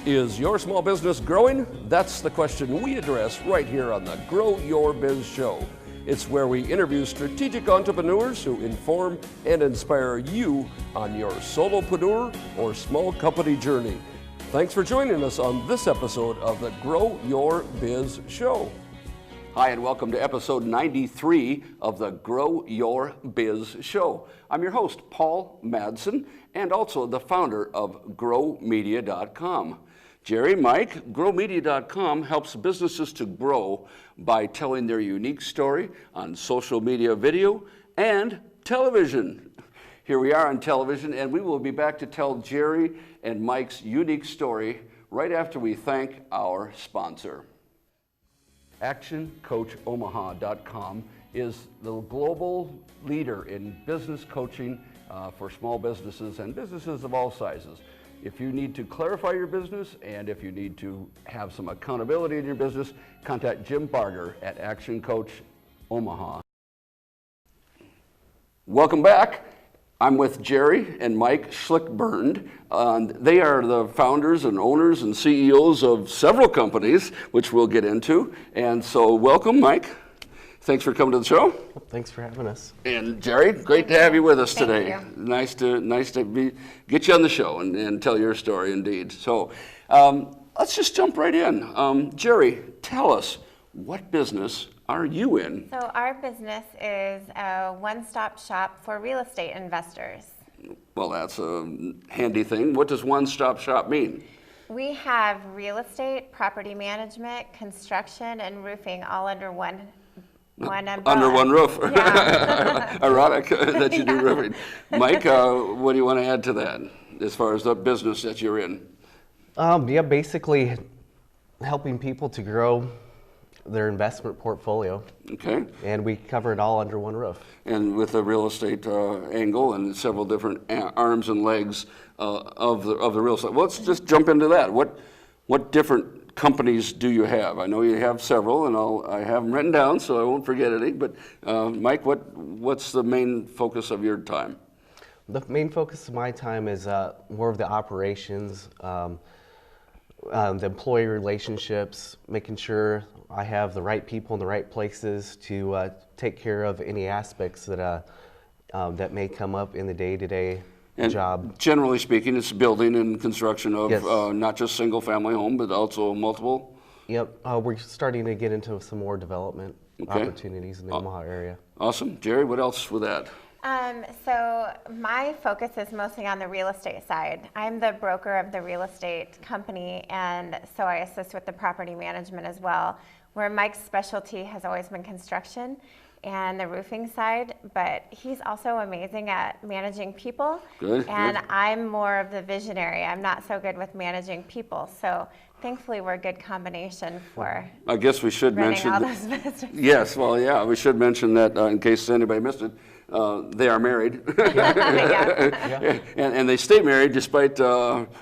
Is your small business growing? That's the question we address right here on the Grow Your Biz Show. It's where we interview strategic entrepreneurs who inform and inspire you on your solopreneur or small company journey. Thanks for joining us on this episode of the Grow Your Biz Show. Hi, and welcome to episode 93 of the Grow Your Biz Show. I'm your host, Paul Madsen, and also the founder of growmedia.com. Jerry, Mike, growmedia.com helps businesses to grow by telling their unique story on social media, video, and television. Here we are on television, and we will be back to tell Jerry and Mike's unique story right after we thank our sponsor. ActionCoachOmaha.com is the global leader in business coaching for small businesses and businesses of all sizes. If you need to clarify your business and if you need to have some accountability in your business, contact Jim Barger at Action Coach Omaha. Welcome back. I'm with Jerry and Mike Schlickbernd. They are the founders and owners and CEOs of several companies, which we'll get into. And so welcome, Mike. Thanks for coming to the show. Thanks for having us. And Jerry, great to have you with us today. Thank you. Nice to get you on the show and tell your story, indeed. So let's just jump right in. Jerry, tell us, what business are you in? So our business is a one-stop shop for real estate investors. Well, that's a handy thing. What does one-stop shop mean? We have real estate, property management, construction, and roofing all under one umbrella. Under one roof. Yeah. Ironic that you do roofing. Mike, what do you want to add to that as far as the business that you're in? Basically helping people to grow their investment portfolio. Okay. And we cover it all under one roof. And with a real estate angle and several different arms and legs of the real estate. Well, let's just jump into that. What different companies do you have? I know you have several, and I have them written down, so I won't forget any. But Mike, what's the main focus of your time? The main focus of my time is more of the operations, the employee relationships, making sure I have the right people in the right places to take care of any aspects that may come up in the day-to-day job. Generally speaking, it's building and construction of yes. Not just single-family home, but also multiple? Yep. We're starting to get into some more development opportunities in the Omaha area. Awesome. Jerry, what else with that? So my focus is mostly on the real estate side. I'm the broker of the real estate company, and so I assist with the property management as well, where Mike's specialty has always been construction and the roofing side, but he's also amazing at managing people. Good. And I'm more of the visionary. I'm not so good with managing people, so thankfully we're a good combination for I guess we should mention all those businesses. Yes, well, yeah, we should mention that in case anybody missed it. They are married, Yeah. and they stay married despite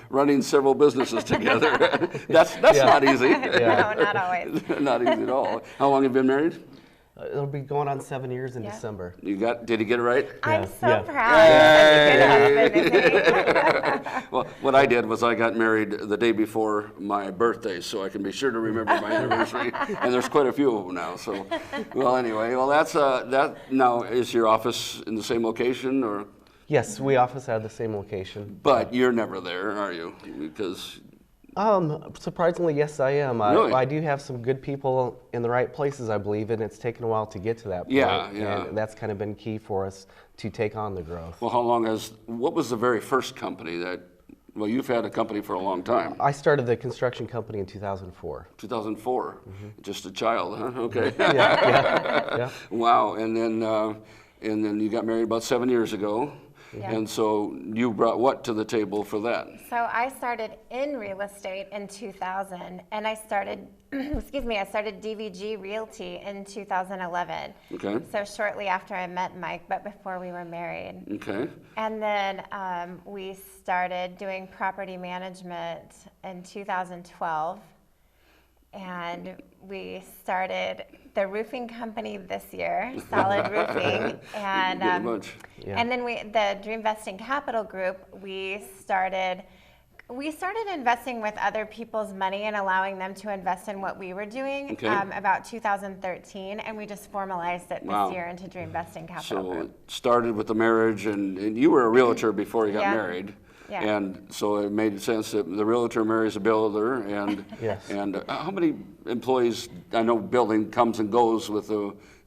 running several businesses together. That's not easy. No, not always. Not easy at all. How long have you been married? It'll be going on 7 years in December. Did he get it right? I'm so proud. You're such a good husband. Well, what I did was I got married the day before my birthday, so I can be sure to remember my anniversary. And there's quite a few of them now. So, well, anyway, that's that. Now, is your office in the same location, or? Yes, we office at the same location. But you're never there, are you? Because. Surprisingly, yes, I am. Really? I do have some good people in the right places, I believe, and it's taken a while to get to that point. Yeah. And that's kind of been key for us to take on the growth. Well, what was the very first company well, you've had a company for a long time. I started the construction company in 2004. 2004? Mm-hmm. Just a child, huh? Okay. Yeah. Wow, and then you got married about 7 years ago. Yeah. And so you brought what to the table for that? So I started in real estate in 2000, and I started, I started DVG Realty in 2011. Okay. So shortly after I met Mike, but before we were married. Okay. And then we started doing property management in 2012. And we started the roofing company this year, Solid Roofing, and and then the DreamVesting Capital Group. We started We started investing with other people's money and allowing them to invest in what we were doing about 2013, and we just formalized it this year into DreamVesting Capital Group. So it started with the marriage, and you were a realtor before you got married. Yeah. And so it made sense that the realtor marries a builder, and and how many employees? I know building comes and goes with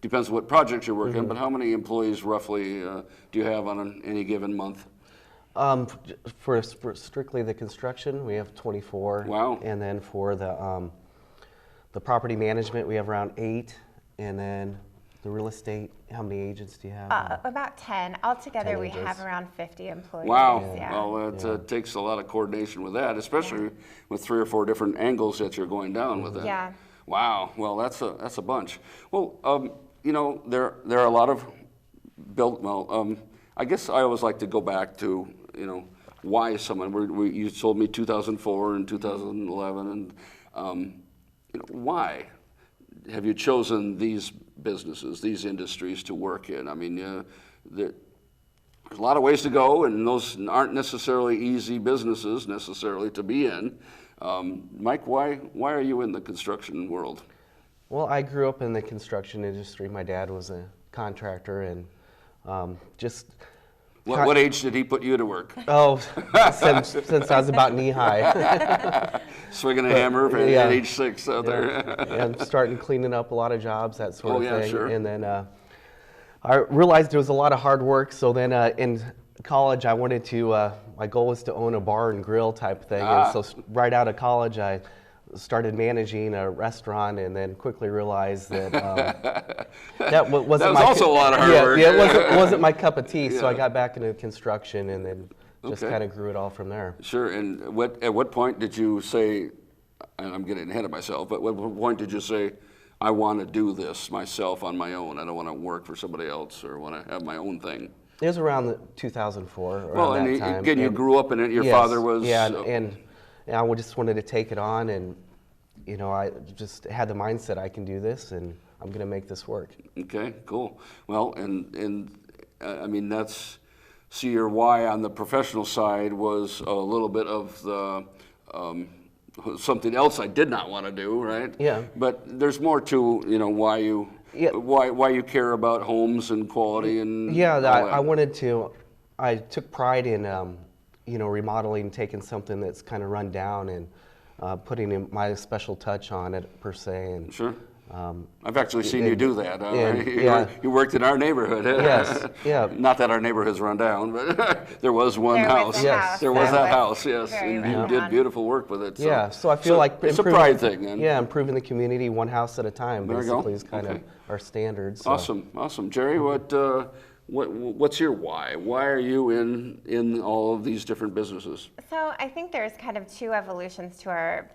depends on what project you're working. But how many employees roughly do you have on any given month? For strictly the construction, we have 24. Wow. And then for the property management, we have around 8. And then the real estate, how many agents do you have? About 10. Altogether, 10 we agents. have around 50 employees. Wow. Yeah. Well, it takes a lot of coordination with that, especially with 3 or 4 different angles that you're going down with that. Yeah. Wow. Well, that's a bunch. Well, you know, there are a lot of I guess I always like to go back to, you know, why someone. You told me 2004 and 2011, and you know, why have you chosen these businesses, these industries to work in? I mean, there's a lot of ways to go, and those aren't necessarily easy businesses necessarily to be in. Mike, why are you in the construction world? Well, I grew up in the construction industry. My dad was a contractor, and just... What age did he put you to work? Oh, since I was about knee high. Swinging a hammer at age 6 out there. And starting cleaning up a lot of jobs, that sort of thing. Sure. And then I realized it was a lot of hard work. So then in college, I wanted to, my goal was to own a bar and grill type thing. And so right out of college, I started managing a restaurant, and then quickly realized that that wasn't also a lot of hard work. Yeah, it wasn't my cup of tea. So I got back into construction, and then just kind of grew it all from there. Sure. And at what point did you say, and I'm getting ahead of myself, but what point did you say, I want to do this myself on my own? I don't want to work for somebody else or want to have my own thing. It was around 2004. Well, and time. Again, you grew up in it. Your father was. Yeah, and I just wanted to take it on, and you know, I just had the mindset I can do this, and I'm going to make this work. Okay, cool. Well, and I mean see your why on the professional side was a little bit of the something else I did not want to do, right? Yeah. But there's more to, you know, why you care about homes and quality and I wanted to. I took pride in you know, remodeling, taking something that's kind of run down and putting in my special touch on it, per se. And sure. I've actually seen you do that. You worked in our neighborhood. Yes. Yeah. Not that our neighborhood's run down, but there was one house. Yes. There was that house. Yes. And you did beautiful work with it. So, so I feel like it's a pride thing. Then. Yeah, improving the community one house at a time. Basically, is kind of our standards. So. Awesome. Jerry, what's your why? Why are you in all of these different businesses? So I think there's kind of 2 evolutions to our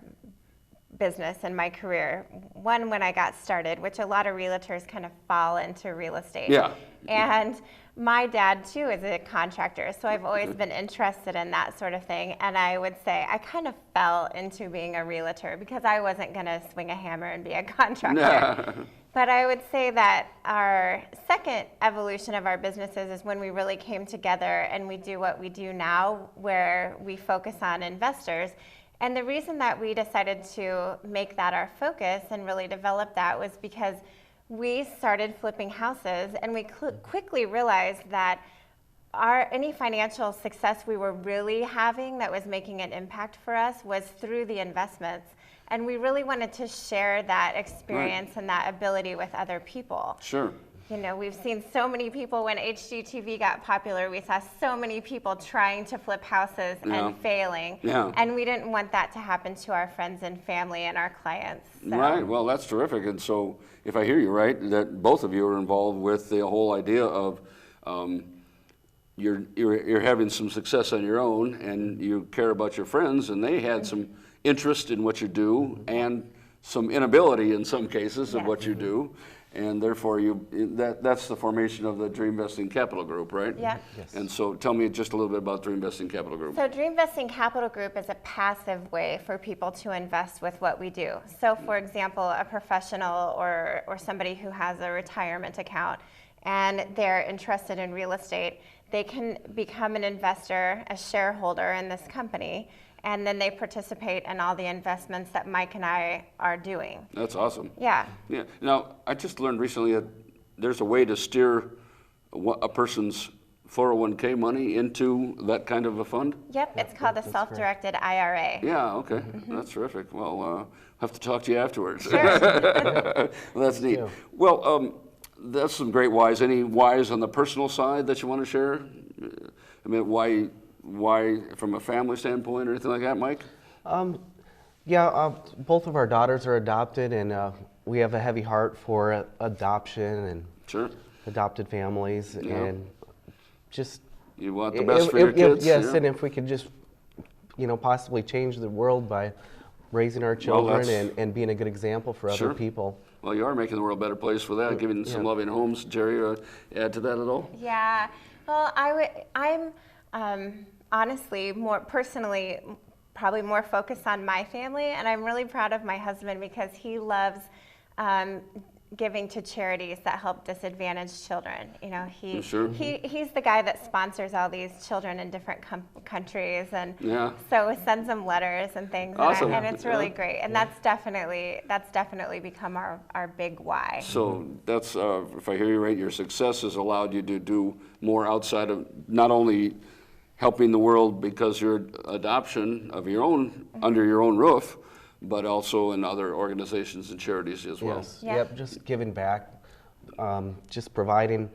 business and my career. One, when I got started, which a lot of realtors kind of fall into real estate. Yeah. And my dad too is a contractor, so I've always been interested in that sort of thing. And I would say I kind of fell into being a realtor because I wasn't going to swing a hammer and be a contractor. But I would say that our second evolution of our businesses is when we really came together and we do what we do now, where we focus on investors. And the reason that we decided to make that our focus and really develop that was because we started flipping houses, and we quickly realized that any financial success we were really having that was making an impact for us was through the investments. And we really wanted to share that experience and that ability with other people. Sure. You know, we've seen so many people when HGTV got popular, we saw so many people trying to flip houses and failing. Yeah. And we didn't want that to happen to our friends and family and our clients. So. Right, well, that's terrific. And so if I hear you right, that both of you are involved with the whole idea of you're having some success on your own, and you care about your friends, and they had some interest in what you do and some inability in some cases of what you do. And therefore, that's the formation of the DreamVesting Capital Group, right? Yeah. Yes. And so tell me just a little bit about DreamVesting Capital Group. So DreamVesting Capital Group is a passive way for people to invest with what we do. So for example, a professional or somebody who has a retirement account and they're interested in real estate, they can become an investor, a shareholder in this company, and then they participate in all the investments that Mike and I are doing. That's awesome. Yeah. Yeah. Now, I just learned recently that there's a way to steer a person's 401k money into that kind of a fund? Yep, it's called a self-directed IRA. Yeah, okay. That's terrific. Well, I'll have to talk to you afterwards. Sure. Well, that's neat. Well, that's some great whys. Any whys on the personal side that you want to share? I mean, why from a family standpoint or anything like that, Mike? Both of our daughters are adopted, and we have a heavy heart for adoption and adopted families, and just you want the best for your kids. Yes, and if we could just, possibly change the world by raising our children and being a good example for other people. Well, you are making the world a better place for that, giving some loving homes. Jerry, add to that at all? Yeah. Well, I'm honestly more personally probably more focused on my family, and I'm really proud of my husband because he loves giving to charities that help disadvantaged children. He's the guy that sponsors all these children in different countries, and so sends them letters and things. Awesome. And it's really great. And that's definitely become our big why. So that's, if I hear you right, your success has allowed you to do more outside of not only helping the world because your adoption of your own under your own roof, but also in other organizations and charities as well. Yes. Yep, just giving back, just providing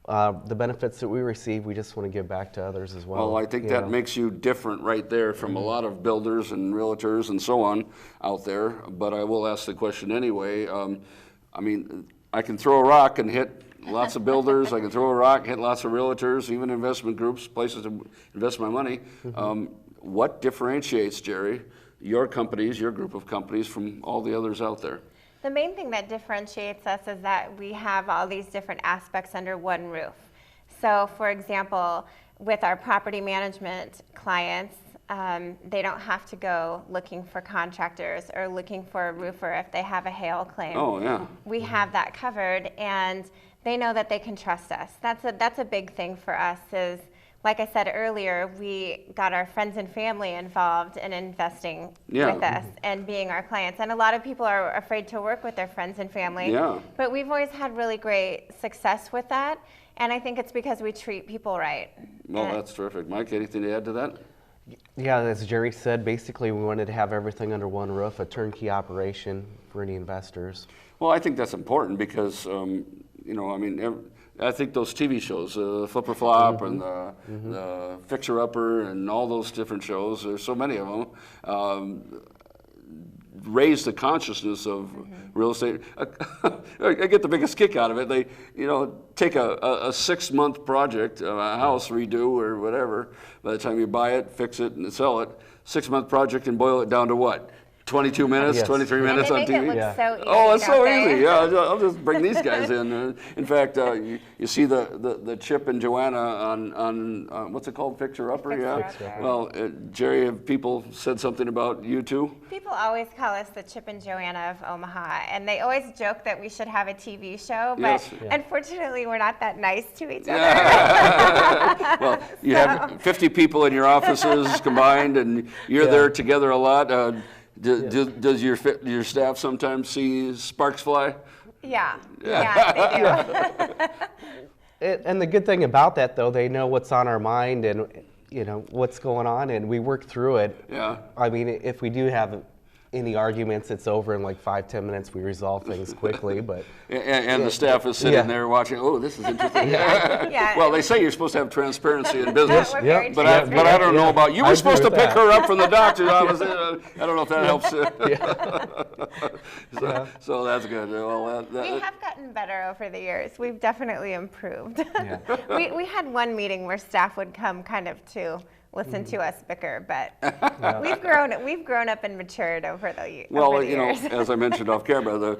the benefits that we receive. We just want to give back to others as well. Well, I think that makes you different right there from a lot of builders and realtors and so on out there. But I will ask the question anyway. I mean, I can throw a rock and hit lots of builders. I can throw a rock, hit lots of realtors, even investment groups, places to invest my money. What differentiates, Jerry, your companies, your group of companies from all the others out there? The main thing that differentiates us is that we have all these different aspects under one roof. So, for example, with our property management clients, they don't have to go looking for contractors or looking for a roofer if they have a hail claim. Oh, yeah. We have that covered, and they know that they can trust us. That's a big thing for us is, like I said earlier, we got our friends and family involved in investing with us and being our clients. And a lot of people are afraid to work with their friends and family. But we've always had really great success with that. And I think it's because we treat people right. Well, that's terrific. Mike, anything to add to that? Yeah, as Jerry said, basically we wanted to have everything under one roof, a turnkey operation for any investors. Well, I think that's important because, I think those TV shows, Flip or Flop and the Fixer Upper and all those different shows, there's so many of them, raise the consciousness of real estate. I get the biggest kick out of it. They, take a 6-month project, a house redo or whatever. By the time you buy it, fix it, and sell it, 6-month project and boil it down to what? 22 minutes, 23 minutes on TV. It look so easy, oh, it's so easy. Yeah, I'll just bring these guys in. In fact, you see the Chip and Joanna on what's it called, Fixer Upper? Upper. Well, Jerry, have people said something about you too? People always call us the Chip and Joanna of Omaha, and they always joke that we should have a TV show, but unfortunately, we're not that nice to each other. Well, you have 50 people in your offices combined, and you're there together a lot. Does your staff sometimes see sparks fly? Yeah, they do. And the good thing about that, though, they know what's on our mind and what's going on, and we work through it. Yeah. I mean, if we do have any arguments, it's over in like 5-10 minutes. We resolve things quickly, but and the staff is sitting there watching. Oh, this is interesting. Well, they say you're supposed to have transparency in business, but I don't know about you. We're supposed to pick her up from the doctor's office. I don't know if that helps. So that's good. Well, we have gotten better over the years. We've definitely improved. We had one meeting where staff would come kind of to listen to us bicker, but we've grown up and matured over the years. Well, as I mentioned off camera,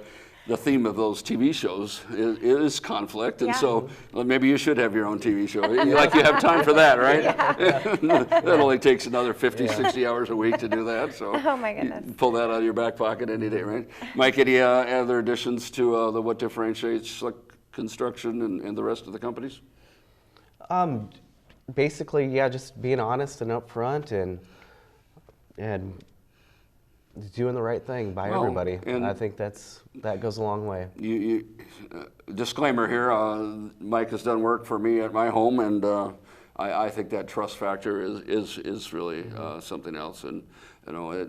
the theme of those TV shows is conflict, and so maybe you should have your own TV show. You have time for that, right? That only takes another 50, 60 hours a week to do that. So oh my goodness, you pull that out of your back pocket any day, right? Mike, any other additions to what differentiates Sclick Construction and the rest of the companies? Basically, yeah, just being honest and upfront and doing the right thing by everybody. And I think that goes a long way. Disclaimer here, Mike has done work for me at my home, and I think that trust factor is really something else, and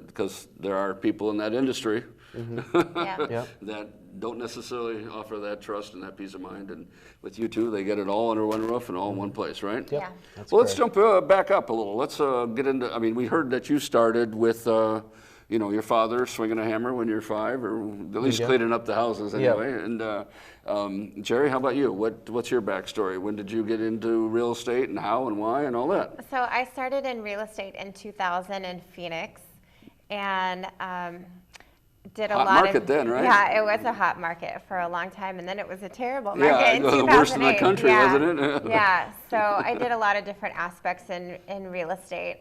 because there are people in that industry that don't necessarily offer that trust and that peace of mind, and with you two, they get it all under one roof and all in one place, right? Yep. Yeah. That's Well, let's jump back up a little. Let's get into. I mean, we heard that you started with. Your father swinging a hammer when you're 5, or at least cleaning up the houses anyway. Yeah. And Jerry, how about you? What's your backstory? When did you get into real estate, and how and why and all that? So I started in real estate in 2000 in Phoenix, and did a hot lot market of then, right? Yeah, it was a hot market for a long time, and then it was a terrible market in 2008. The worst in the country, wasn't it? Yeah. So I did a lot of different aspects in real estate.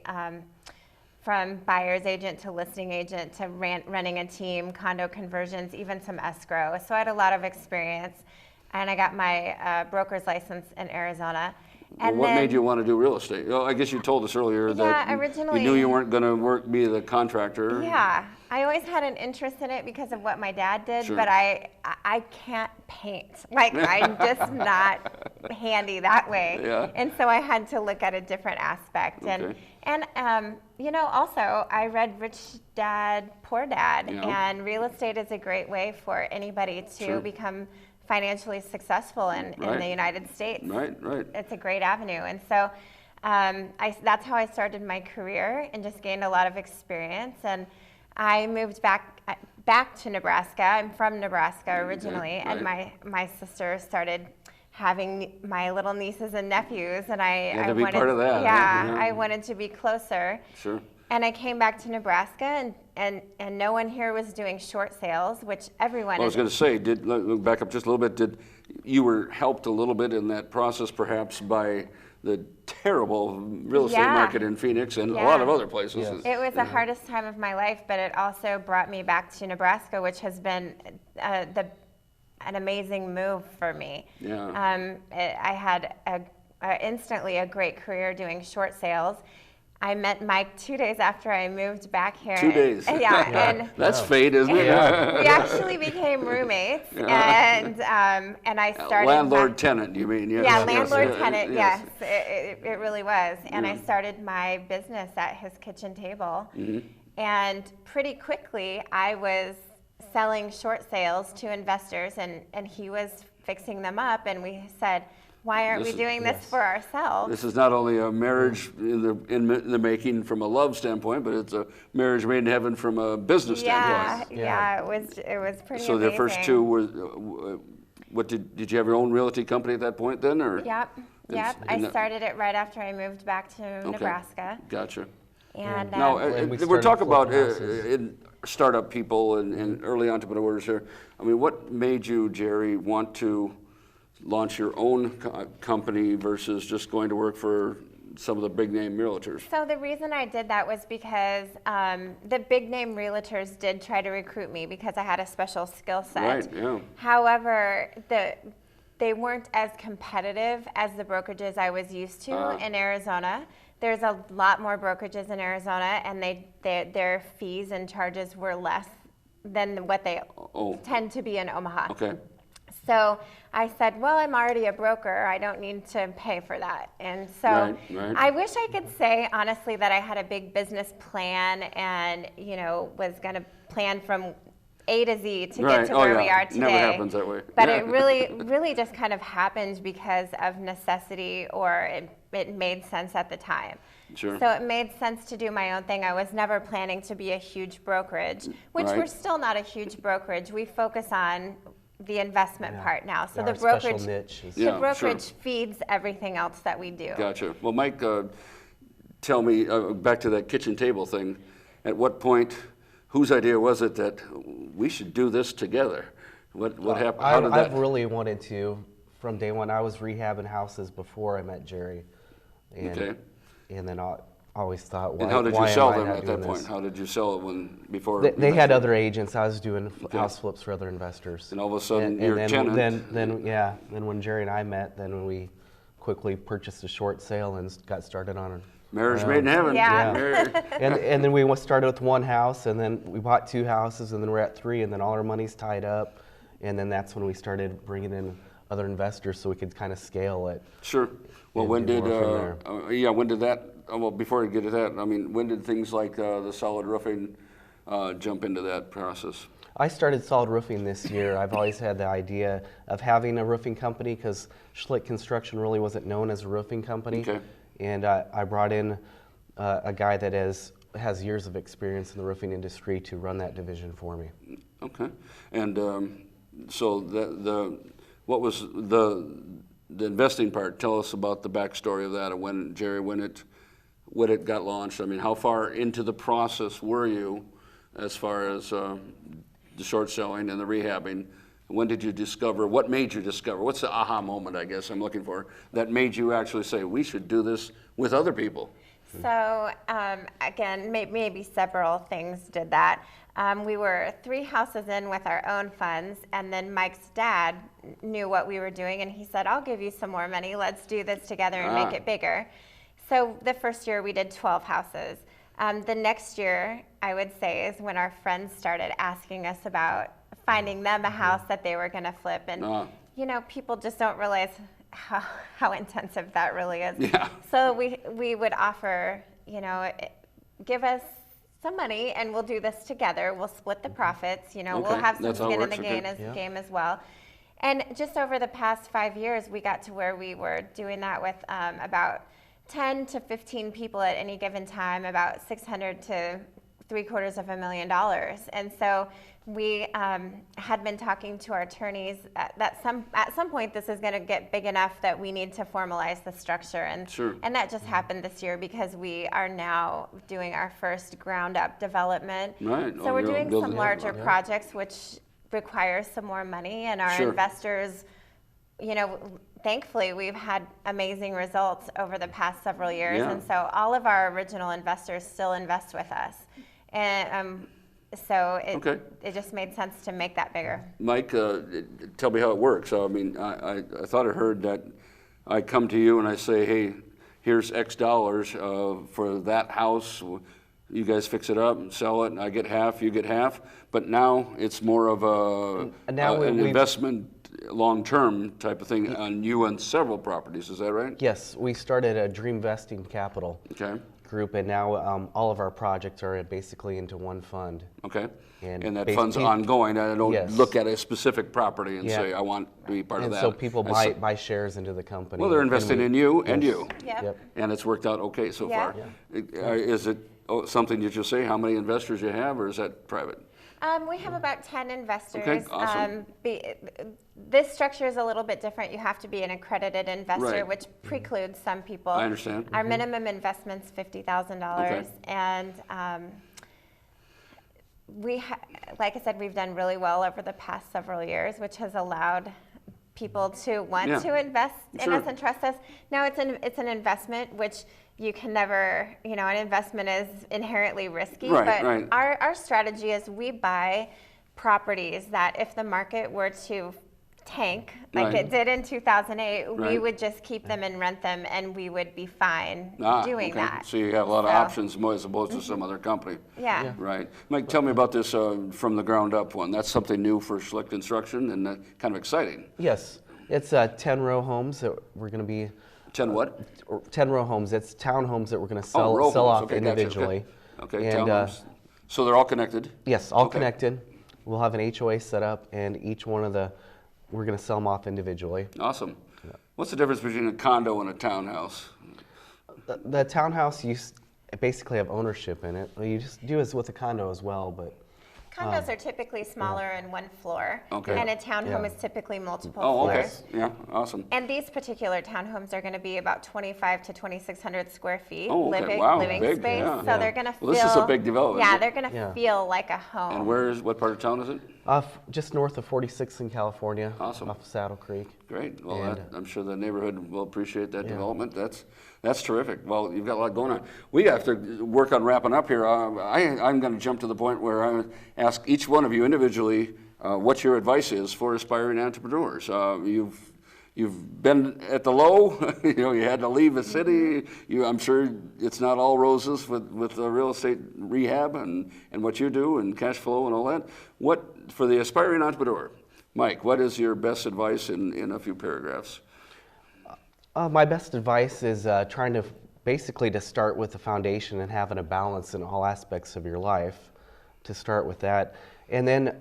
From buyer's agent to listing agent to running a team, condo conversions, even some escrow. So I had a lot of experience, and I got my broker's license in Arizona. And what made you want to do real estate? Well, I guess you told us earlier that originally, you knew you weren't going to be the contractor. Yeah, I always had an interest in it because of what my dad did, but I can't paint. Like, I'm just not handy that way. Yeah. And so I had to look at a different aspect. Okay. And also I read Rich Dad, Poor Dad, and real estate is a great way for anybody to become financially successful in the United States. Right. It's a great avenue. And so that's how I started my career and just gained a lot of experience. And I moved back to Nebraska. I'm from Nebraska originally, and my sister started having my little nieces and nephews, and I wanted part of that. Yeah, I wanted to be closer. Sure. And I came back to Nebraska, and no one here was doing short sales, which everyone. Well, I was going to say, back up just a little bit. Did you were helped a little bit in that process, perhaps, by the terrible real estate market in Phoenix and a lot of other places? Yes. It was the hardest time of my life, but it also brought me back to Nebraska, which has been an amazing move for me. Yeah. I had instantly a great career doing short sales. I met Mike 2 days after I moved back here. 2 days. Yeah. And that's fate, isn't it? We actually became roommates, and I started. Landlord-tenant, you mean? Yes. Yeah, landlord-tenant, yes. It really was. And I started my business at his kitchen table. Mm-hmm. And pretty quickly, I was selling short sales to investors, and he was fixing them up, and we said, why aren't we doing this for ourselves? This is not only a marriage in the making from a love standpoint, but it's a marriage made in heaven from a business standpoint. Yeah, it was pretty so amazing. the first two were, did you have your own realty company at that point then? Or? Yep. I started it right after I moved back to Nebraska. Gotcha. And now, we're talking about startup people and early entrepreneurs here. I mean, what made you, Jerry, want to launch your own company versus just going to work for some of the big name realtors? So the reason I did that was because the big name realtors did try to recruit me because I had a special skill set. Right, yeah. However, they weren't as competitive as the brokerages I was used to in Arizona. There's a lot more brokerages in Arizona, and their fees and charges were less than what they tend to be in Omaha. Okay. So I said, well, I'm already a broker. I don't need to pay for that. And so I wish I could say, honestly, that I had a big business plan and, was going to plan from A to Z to get to where we are today. Never happens that way. But it really just kind of happened because of necessity, or it made sense at the time. Sure. So it made sense to do my own thing. I was never planning to be a huge brokerage, which we're still not a huge brokerage. We focus on the investment part now. So the brokerage feeds everything else that we do. Gotcha. Well, Mike, tell me, back to that kitchen table thing, at what point, whose idea was it that we should do this together? What happened? How did that? I've really wanted to from day one. I was rehabbing houses before I met Jerry. And then always thought, why, and how did why you sell am I them not at doing that point? this? How did you sell it before? They had other agents. I was doing house flips for other investors. And all of a sudden, and your then, tenant. Then when Jerry and I met, then we quickly purchased a short sale and got started on it. Marriage made in heaven. Yeah. and then we started with one house, and then we bought 2 houses, and then we're at 3, and then all our money's tied up, and then that's when we started bringing in other investors so we could kind of scale it. Sure. Well, when did that? Well, before we get to that, I mean, when did things like the solid roofing jump into that process? I started solid roofing this year. I've always had the idea of having a roofing company because Sclick Construction really wasn't known as a roofing company. Okay. And I brought in a guy that has years of experience in the roofing industry to run that division for me. Okay. And so what was the investing part? Tell us about the backstory of that, and when Jerry, when it got launched. I mean, how far into the process were you as far as the short selling and the rehabbing? When did you discover, what made you discover, what's the aha moment, I guess I'm looking for, that made you actually say, we should do this with other people? So again, maybe several things did that. We were 3 houses in with our own funds, and then Mike's dad knew what we were doing, and he said, I'll give you some more money, let's do this together and make it bigger. So the first year we did 12 houses. The next year, I would say, is when our friends started asking us about finding them a house that they were going to flip. And, you know, people just don't realize how intensive that really is. Yeah. So we would offer, you know, give us some money and we'll do this together. We'll split the profits. You know, we'll have some skin in the game as well. And just over the past 5 years, we got to where we were doing that with about 10 to 15 people at any given time, about $600 to $750,000. And so we had been talking to our attorneys that at some point this is going to get big enough that we need to formalize the structure. And, and that just happened this year because we are now doing our first ground up development. Right. So we're doing some larger projects, which requires some more money, and our investors, you know, thankfully we've had amazing results over the past several years. And so all of our original investors still invest with us. And so it just made sense to make that bigger. Mike, tell me how it works. So, I mean, I thought I heard that I come to you and I say, hey, here's X dollars for that house. You guys fix it up and sell it, and I get half, you get half. But now it's more of an investment, long-term type of thing on you and several properties. Is that right? Yes, we started a DreamVesting Capital group, and now all of our projects are basically into one fund. Okay. And that fund's ongoing. I don't look at a specific property and say, I want to be part of that. And so people buy shares into the company. Well, they're investing in you and you. Yep. And it's worked out okay so far. Is it something you just say, how many investors you have, or is that private? We have about 10 investors. Okay, awesome. This structure is a little bit different. You have to be an accredited investor, which precludes some people. I understand. Our minimum investment's $50,000, and like I said, we've done really well over the past several years, which has allowed people to want to invest in us and trust us. Now it's an investment, which you can never, you know, an investment is inherently risky, but our strategy is we buy properties that if the market were to tank like it did in 2008, we would just keep them and rent them, and we would be fine doing that. So you have a lot of options as opposed to some other company. Right. Mike, tell me about this from the ground up one. That's something new for Sclick Construction and kind of exciting. Yes. It's 10 row homes that we're going to be 10 what? 10 row homes. It's townhomes that we're going to sell off individually. Gotcha. Okay, townhomes. So they're all connected? Yes, all connected. We'll have an HOA set up, and each one of we're going to sell them off individually. Awesome. What's the difference between a condo and a townhouse? The townhouse, you basically have ownership in it. You just do as with a condo as well, but condos are typically smaller and one floor, and a townhome is typically multiple Oh, floors. okay. Yeah, awesome. And these particular townhomes are going to be about 2,500 to 2,600 square feet living big, space. So they're going to feel. Well, this is a big development. Yeah, they're going to feel like a home. And what part of town is it? Just north of 46th in California. Awesome. Off Saddle Creek. Great. Well, I'm sure the neighborhood will appreciate that development. That's terrific. Well, you've got a lot going on. We have to work on wrapping up here. I'm going to jump to the point where I ask each one of you individually what your advice is for aspiring entrepreneurs. You've been at the low. You had to leave a city. I'm sure it's not all roses with the real estate rehab and what you do and cash flow and all that. What for the aspiring entrepreneur, Mike? What is your best advice in a few paragraphs? My best advice is trying to basically to start with the foundation and having a balance in all aspects of your life, to start with that. And then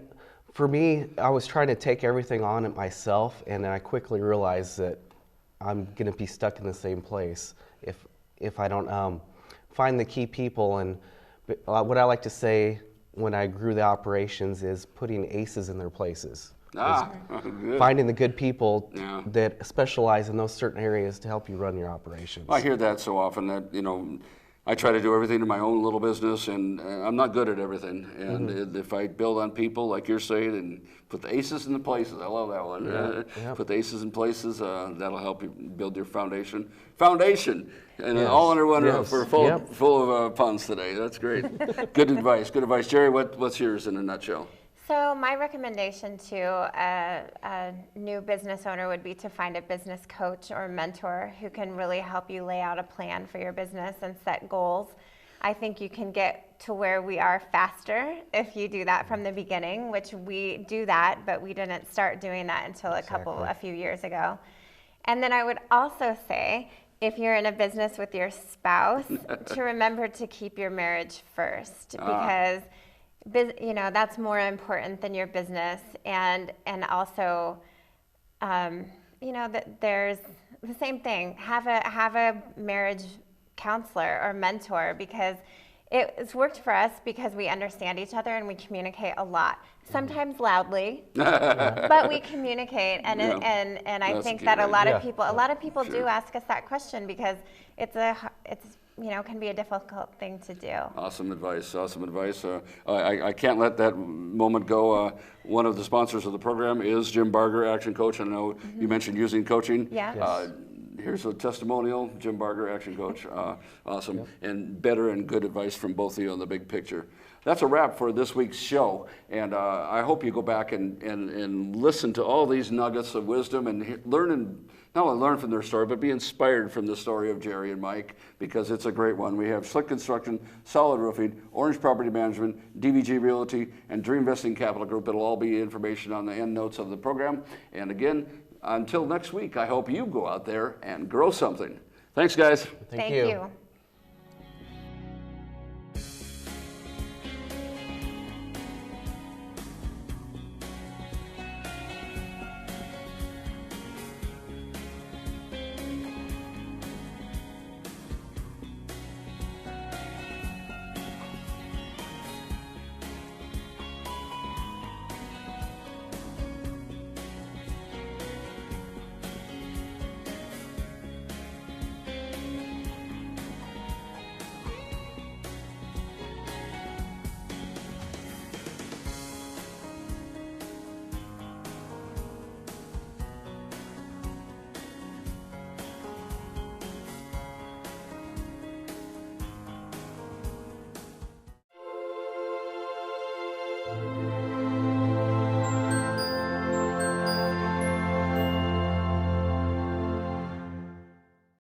for me, I was trying to take everything on it myself, and then I quickly realized that I'm going to be stuck in the same place if I don't find the key people. And what I like to say when I grew the operations is putting aces in their places. Good. Finding the good people that specialize in those certain areas to help you run your operations. I hear that so often that, I try to do everything in my own little business, and I'm not good at everything. And if I build on people, like you're saying, and put the aces in the places, I love that one. Put the aces in places, that'll help you build your foundation. And all under one roof. We're full of puns today. That's great. Good advice. Good advice. Jerry, what's yours in a nutshell? So my recommendation to a new business owner would be to find a business coach or mentor who can really help you lay out a plan for your business and set goals. I think you can get to where we are faster if you do that from the beginning, which we do that, but we didn't start doing that until a few years ago. And then I would also say, if you're in a business with your spouse, to remember to keep your marriage first, because that's more important than your business, and also, that there's the same thing. Have a marriage counselor or mentor, because it's worked for us because we understand each other and we communicate a lot. Sometimes loudly, but we communicate, and I think that a lot of people do ask us that question because it's can be a difficult thing to do. Awesome advice. I can't let that moment go. One of the sponsors of the program is Jim Barger, Action Coach. I know you mentioned using coaching. Here's a testimonial, Jim Barger, Action Coach. Awesome. And better and good advice from both of you on the big picture. That's a wrap for this week's show, and I hope you go back and listen to all these nuggets of wisdom and not only learn from their story, but be inspired from the story of Jerry and Mike, because it's a great one. We have Sclick Construction, Solid Roofing, Orange Property Management, DVG Realty, and DreamVesting Capital Group. It'll all be information on the end notes of the program. And again, until next week, I hope you go out there and grow something. Thanks, guys. Thank you.